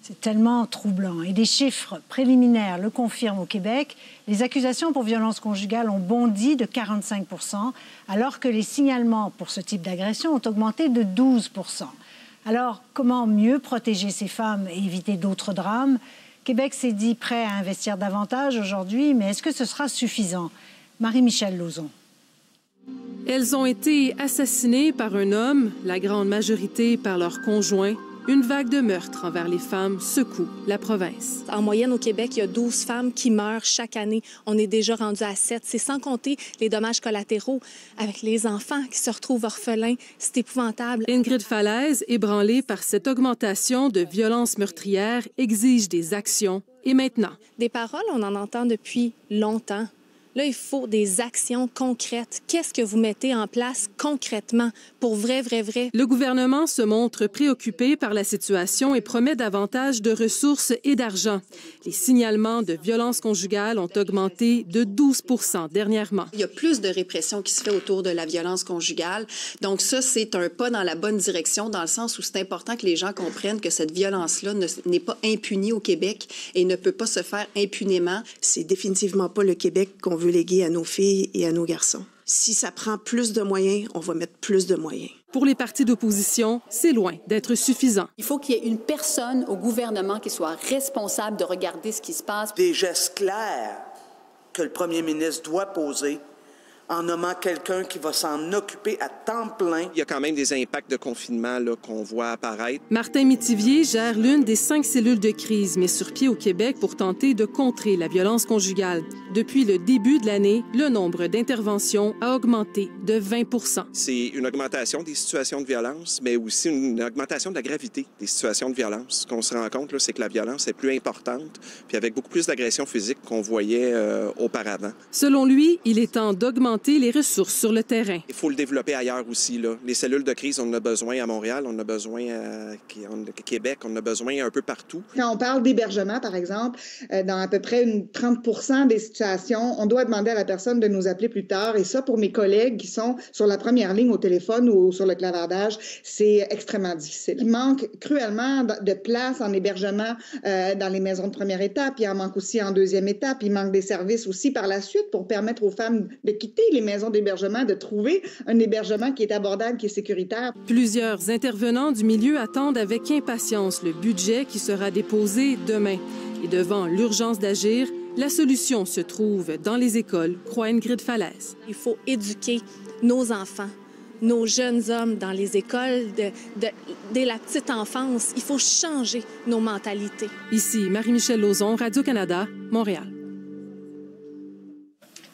C'est tellement troublant. Et des chiffres préliminaires le confirment au Québec. Les accusations pour violence conjugale ont bondi de 45 %, alors que les signalements pour ce type d'agression ont augmenté de 12 %. Alors, comment mieux protéger ces femmes et éviter d'autres drames? Québec s'est dit prêt à investir davantage aujourd'hui, mais est-ce que ce sera suffisant? Marie-Michèle Lauzon. Elles ont été assassinées par un homme, la grande majorité par leur conjoint. Une vague de meurtres envers les femmes secoue la province. En moyenne, au Québec, il y a 12 femmes qui meurent chaque année. On est déjà rendu à 7. C'est sans compter les dommages collatéraux avec les enfants qui se retrouvent orphelins. C'est épouvantable. Ingrid Falaise, ébranlée par cette augmentation de violences meurtrières, exige des actions. Et maintenant? Des paroles, on en entend depuis longtemps. Là, il faut des actions concrètes. Qu'est-ce que vous mettez en place concrètement pour vrai? Le gouvernement se montre préoccupé par la situation et promet davantage de ressources et d'argent. Les signalements de violences conjugales ont augmenté de 12 % dernièrement. Il y a plus de répression qui se fait autour de la violence conjugale. Donc ça, c'est un pas dans la bonne direction, dans le sens où c'est important que les gens comprennent que cette violence-là n'est pas impunie au Québec et ne peut pas se faire impunément. C'est définitivement pas le Québec qu'on veut léguer à nos filles et à nos garçons. Si ça prend plus de moyens, on va mettre plus de moyens. Pour les partis d'opposition, c'est loin d'être suffisant. Il faut qu'il y ait une personne au gouvernement qui soit responsable de regarder ce qui se passe. Des gestes clairs que le premier ministre doit poser en nommant quelqu'un qui va s'en occuper à temps plein. Il y a quand même des impacts de confinement qu'on voit apparaître. Martin Métivier gère l'une des 5 cellules de crise mises sur pied au Québec pour tenter de contrer la violence conjugale. Depuis le début de l'année, le nombre d'interventions a augmenté de 20 %. C'est une augmentation des situations de violence, mais aussi une augmentation de la gravité des situations de violence. Ce qu'on se rend compte, c'est que la violence est plus importante, puis avec beaucoup plus d'agressions physiques qu'on voyait auparavant. Selon lui, il est temps d'augmenter les ressources sur le terrain. Il faut le développer ailleurs aussi. Les cellules de crise, on en a besoin à Montréal, on en a besoin à Québec, on en a besoin un peu partout. Quand on parle d'hébergement, par exemple, dans à peu près 30 % des situations, on doit demander à la personne de nous appeler plus tard. Et ça, pour mes collègues qui sont sur la première ligne au téléphone ou sur le clavardage, c'est extrêmement difficile. Il manque cruellement de place en hébergement dans les maisons de première étape. Il en manque aussi en deuxième étape. Il manque des services aussi par la suite pour permettre aux femmes de quitter les maisons d'hébergement, de trouver un hébergement qui est abordable, qui est sécuritaire. Plusieurs intervenants du milieu attendent avec impatience le budget qui sera déposé demain. Et devant l'urgence d'agir, la solution se trouve dans les écoles, croit Ingrid Falaise. Il faut éduquer nos enfants, nos jeunes hommes dans les écoles dès la petite enfance. Il faut changer nos mentalités. Ici, Marie-Michèle Lauzon, Radio-Canada, Montréal.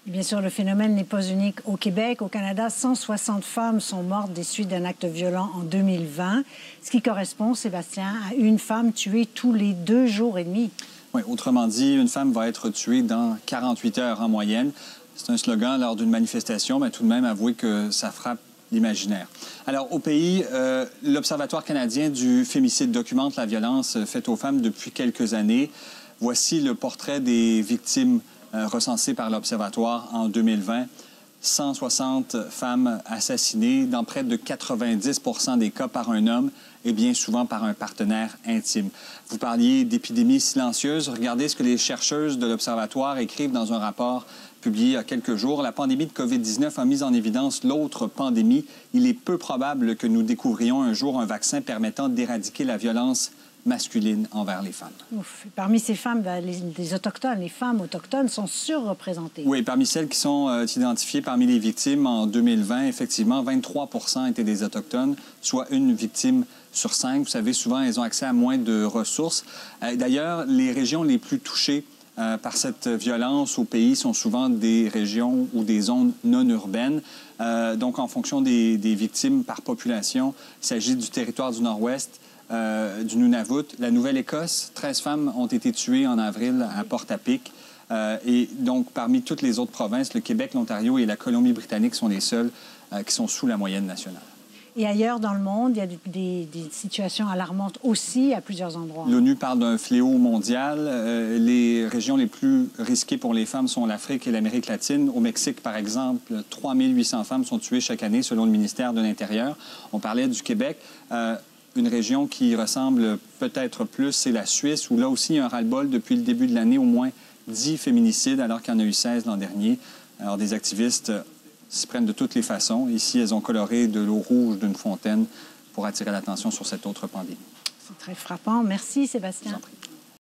Bien sûr, le phénomène n'est pas unique au Québec. Au Canada, 160 femmes sont mortes des suites d'un acte violent en 2020, ce qui correspond, Sébastien, à une femme tuée tous les 2 jours et demi. Oui, autrement dit, une femme va être tuée dans 48 heures en moyenne. C'est un slogan lors d'une manifestation, mais tout de même, avouez que ça frappe l'imaginaire. Alors, au pays, l'Observatoire canadien du fémicide documente la violence faite aux femmes depuis quelques années. Voici le portrait des victimes recensées par l'Observatoire en 2020. 160 femmes assassinées, dans près de 90 % des cas par un homme et bien souvent par un partenaire intime. Vous parliez d'épidémie silencieuse. Regardez ce que les chercheuses de l'Observatoire écrivent dans un rapport publié il y a quelques jours. La pandémie de COVID-19 a mis en évidence l'autre pandémie. Il est peu probable que nous découvrions un jour un vaccin permettant d'éradiquer la violence masculine envers les femmes. Ouf. Parmi ces femmes, les Autochtones, les femmes autochtones sont surreprésentées. Oui, parmi celles qui sont identifiées parmi les victimes en 2020, effectivement, 23 % étaient des Autochtones, soit une victime sur 5. Vous savez, souvent, elles ont accès à moins de ressources. D'ailleurs, les régions les plus touchées par cette violence au pays sont souvent des régions ou des zones non urbaines. Donc, en fonction des victimes par population, il s'agit du territoire du Nord-Ouest, du Nunavut. La Nouvelle-Écosse, 13 femmes ont été tuées en avril à Portapique. Et donc, parmi toutes les autres provinces, le Québec, l'Ontario et la Colombie-Britannique sont les seules qui sont sous la moyenne nationale. Et ailleurs dans le monde, il y a des situations alarmantes aussi à plusieurs endroits. L'ONU parle d'un fléau mondial. Les régions les plus risquées pour les femmes sont l'Afrique et l'Amérique latine. Au Mexique, par exemple, 3 800 femmes sont tuées chaque année selon le ministère de l'Intérieur. On parlait du Québec. une région qui ressemble peut-être plus, c'est la Suisse, où là aussi, il y a un ras-le-bol depuis le début de l'année, au moins 10 féminicides, alors qu'il y en a eu 16 l'an dernier. Alors, des activistes s'y prennent de toutes les façons. Ici, elles ont coloré de l'eau rouge d'une fontaine pour attirer l'attention sur cette autre pandémie. C'est très frappant. Merci, Sébastien.